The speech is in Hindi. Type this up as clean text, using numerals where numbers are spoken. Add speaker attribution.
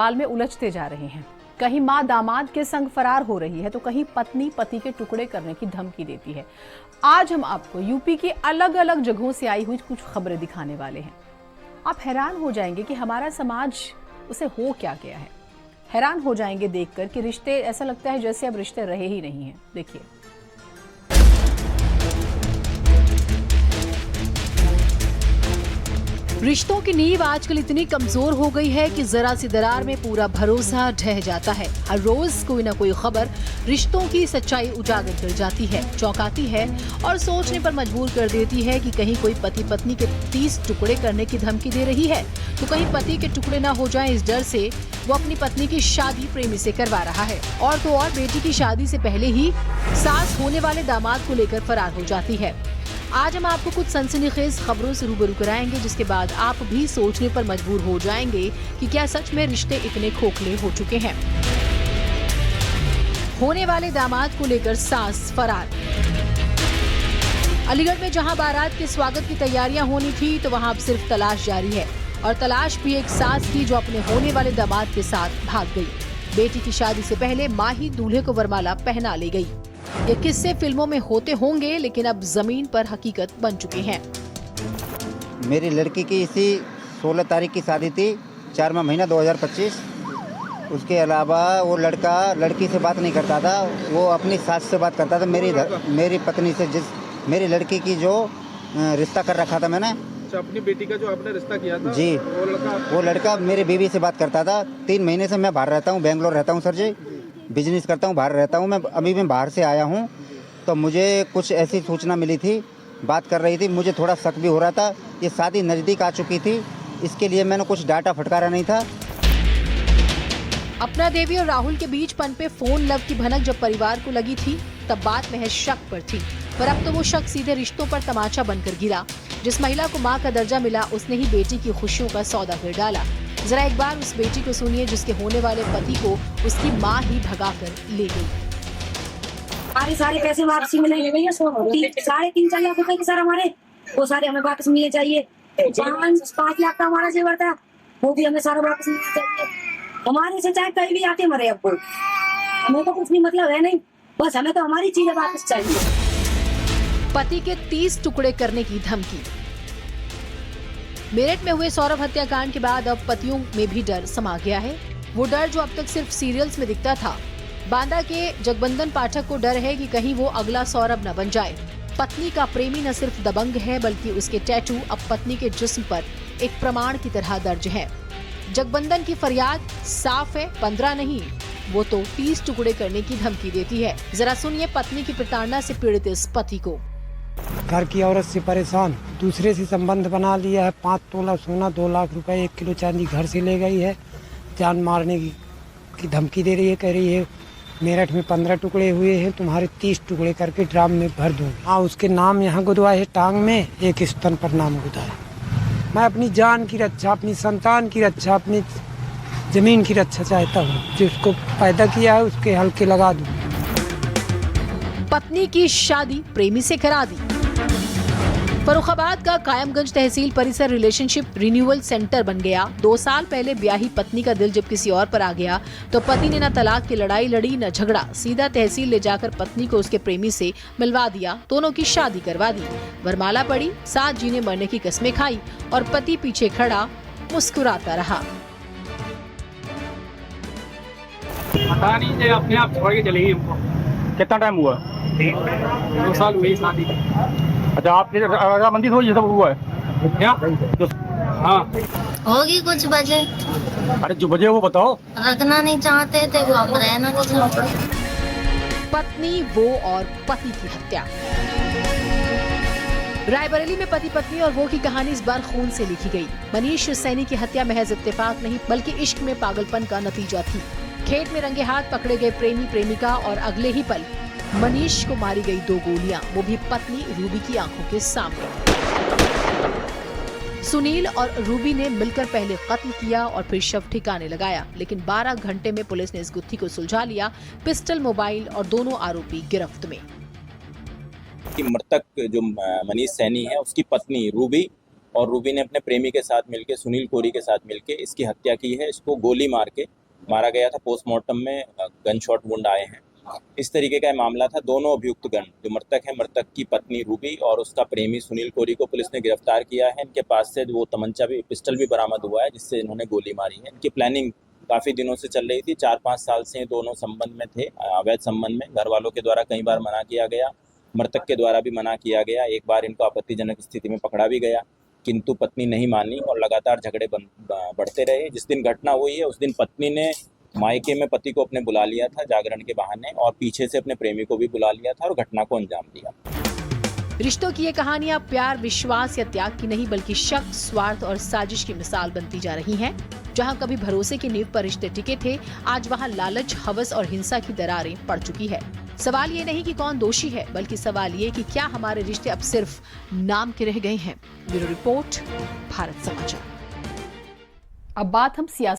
Speaker 1: जाल में उलझते जा रहे हैं। कहीं मां दामाद के संग फरार हो रही है तो कहीं पत्नी पति के टुकड़े करने की धमकी देती है। आज हम आपको यूपी की अलग अलग जगहों से आई हुई कुछ खबरें दिखाने वाले हैं। आप हैरान हो जाएंगे कि हमारा समाज उसे हो क्या गया है। हैरान हो जाएंगे देखकर कि रिश्ते, ऐसा लगता है जैसे अब रिश्ते रहे ही नहीं हैं। देखिए, रिश्तों की नींव आजकल इतनी कमजोर हो गई है कि जरा सी दरार में पूरा भरोसा ढह जाता है। हर रोज कोई ना कोई खबर रिश्तों की सच्चाई उजागर कर जाती है, चौंकाती है और सोचने पर मजबूर कर देती है कि कहीं कोई पति पत्नी के 30 टुकड़े करने की धमकी दे रही है तो कहीं पति के टुकड़े ना हो जाएं इस डर से वो अपनी पत्नी की शादी प्रेमी से करवा रहा है। और तो और बेटी की शादी से पहले ही सास होने वाले दामाद को लेकर फरार हो जाती है। आज हम आपको कुछ सनसनीखेज खबरों से रूबरू कराएंगे जिसके बाद आप भी सोचने पर मजबूर हो जाएंगे कि क्या सच में रिश्ते इतने खोखले हो चुके हैं। होने वाले दामाद को लेकर सास फरार। अलीगढ़ में जहां बारात के स्वागत की तैयारियां होनी थी तो वहां अब सिर्फ तलाश जारी है और तलाश भी एक सास की जो अपने होने वाले दामाद के साथ भाग गई। बेटी की शादी से पहले मां ही दूल्हे को वरमाला पहना ले गई। ये किस्से फिल्मों में होते होंगे लेकिन अब जमीन पर हकीकत बन चुके हैं।
Speaker 2: मेरी लड़की की इसी 16 तारीख की शादी थी, 4वां महीना 2025। उसके अलावा वो लड़का लड़की से बात नहीं करता था, वो अपनी सास से बात करता था। मेरी पत्नी से, जिस मेरी लड़की की जो रिश्ता कर रखा था मैंने,
Speaker 3: अपनी बेटी का जो आपने रिश्ता किया था
Speaker 2: जी, वो लड़का मेरी बीवी से बात करता था। 3 महीने से मैं बाहर रहता हूँ, बेंगलोर रहता हूँ सर जी, बिजनेस करता हूँ, बाहर रहता हूँ। मैं बाहर से आया हूँ तो मुझे कुछ ऐसी सूचना मिली थी, बात कर रही थी, मुझे थोड़ा शक भी हो रहा था। ये शादी नज़दीक आ चुकी थी, इसके लिए मैंने कुछ डाटा फटकारा नहीं था।
Speaker 1: अपना देवी और राहुल के बीच पनपे फोन लव की भनक जब परिवार को लगी थी तब बात महज शक पर थी, पर अब तो वो शक सीधे रिश्तों पर तमाचा बनकर गिरा। जिस महिला को मां का दर्जा मिला उसने ही बेटी की खुशियों का सौदा कर डाला। जरा एक बार उस बेटी को सुनिए जिसके होने वाले पति को उसकी मां ही भगा कर ले गई।
Speaker 4: सारे पैसे वापसी मिलेंगे भैया, 3.5 लाख रुपए के सर हमारे, वो सारे हमें वापस मिलने चाहिए। 5 लाख का हमारा जेवर था, वो भी हमें सारा वापस मिलना चाहिए। हमारे से चाहे कहीं भी आके मरे, अब कोई हमें तो कुछ नहीं मतलब है नहीं, बस हमें तो हमारी चीजें वापस चाहिए।
Speaker 1: पति के 30 टुकड़े करने की धमकी। मेरठ में हुए सौरभ हत्याकांड के बाद अब पतियों में भी डर समा गया है। वो डर जो अब तक सिर्फ सीरियल्स में दिखता था। बांदा के जगबंदन पाठक को डर है कि कहीं वो अगला सौरभ न बन जाए। पत्नी का प्रेमी न सिर्फ दबंग है बल्कि उसके टैटू अब पत्नी के जिस्म पर एक प्रमाण की तरह दर्ज है। जगबंदन की फरियाद साफ है, 15 नहीं, वो तो 30 टुकड़े करने की धमकी देती है। जरा सुनिए पत्नी की प्रताड़ना से पीड़ित इस पति को।
Speaker 5: घर की औरत से परेशान, दूसरे से संबंध बना लिया है। 5 तोला सोना, 2 लाख रुपए, 1 किलो चांदी घर से ले गई है। जान मारने की धमकी दे रही है, कह रही है मेरठ में 15 टुकड़े हुए हैं, तुम्हारे 30 टुकड़े करके ड्राम में भर दूँ। हाँ, उसके नाम यहाँ गुदवा है टांग में, एक स्तन पर नाम गुदा है। मैं अपनी जान की रक्षा, अपनी संतान की रक्षा, अपनी जमीन की रक्षा चाहता हूँ। जिसको पैदा किया है उसके हल्के लगा दूँ।
Speaker 1: पत्नी की शादी प्रेमी से करा दी। फर्रुखाबाद का कायमगंज तहसील परिसर रिलेशनशिप रिन्यूअल सेंटर बन गया। 2 साल पहले ब्याही पत्नी का दिल जब किसी और पर आ गया तो पति ने न तलाक की लड़ाई लड़ी न झगड़ा, सीधा तहसील ले जाकर पत्नी को उसके प्रेमी से मिलवा दिया। दोनों की शादी करवा दी, वरमाला पड़ी, साथ जीने मरने की कस्में खाई और पति पीछे खड़ा मुस्कुराता रहा।
Speaker 3: पता नहीं, अपने आप छोड़ के चली गई हमको।
Speaker 6: कितना टाइम हुआ?
Speaker 3: 2 साल हुई शादी।
Speaker 6: अच्छा, आपने रजामंदी थोड़ी ये सब हुआ है क्या?
Speaker 3: हाँ,
Speaker 7: होगी कुछ वजह।
Speaker 6: अरे जो वजह वो बताओ।
Speaker 7: रखना नहीं चाहते थे वो, अब रहना नहीं चाहते।
Speaker 1: पत्नी वो और पति की हत्या। रायबरेली में पति पत्नी और वो की कहानी इस बार खून से लिखी गई। मनीष सैनी की हत्या महज इत्तेफाक नहीं बल्कि इश्क में पागलपन का नतीजा थी। खेत में रंगे हाथ पकड़े गए प्रेमी प्रेमिका और अगले ही पल मनीष को मारी गई 2 गोलियां, वो भी पत्नी रूबी की आंखों के सामने। सुनील और रूबी ने मिलकर पहले कत्ल किया और फिर शव ठिकाने लगाया, लेकिन 12 घंटे में पुलिस ने इस गुत्थी को सुलझा लिया। पिस्टल, मोबाइल और दोनों आरोपी गिरफ्त में।
Speaker 8: मृतक जो मनीष सैनी है उसकी पत्नी रूबी और रूबी ने अपने प्रेमी के साथ मिलकर, सुनील कोरी के साथ मिलकर इसकी हत्या की है। इसको गोली मार के मारा गया था। पोस्टमार्टम में गन शॉट वुंड आए हैं। इस तरीके का मामला था। दोनों अभियुक्तगण जो मृतक है, मृतक की पत्नी रूबी और उसका प्रेमी सुनील कोरी को पुलिस ने गिरफ्तार किया है। इनके पास से वो तमंचा भी, पिस्टल भी बरामद हुआ है जिससे इन्होंने गोली मारी है। इनकी प्लानिंग काफ़ी दिनों से चल रही थी। 4-5 साल से दोनों संबंध में थे, अवैध संबंध में। घर वालों के द्वारा कई बार मना किया गया, मृतक के द्वारा भी मना किया गया। एक बार इनको आपत्तिजनक स्थिति में पकड़ा भी गया, किंतु पत्नी नहीं मानी और लगातार झगड़े बढ़ते रहे। जिस दिन घटना हुई है उस दिन पत्नी ने मायके में पति को अपने बुला लिया था जागरण के बहाने, और पीछे से अपने प्रेमी को भी बुला लिया था और घटना को अंजाम दिया।
Speaker 1: रिश्तों की ये कहानियां प्यार, विश्वास या त्याग की नहीं बल्कि शक, स्वार्थ और साजिश की मिसाल बनती जा रही हैं। जहां कभी भरोसे की नींव पर रिश्ते टिके थे, आज वहां लालच, हवस और हिंसा की दरारें पड़ चुकी है। सवाल ये नहीं कि कौन दोषी है, बल्कि सवाल ये कि क्या हमारे रिश्ते अब सिर्फ नाम के रह गए हैं। ब्यूरो रिपोर्ट, भारत समाचार। अब बात हम सियासत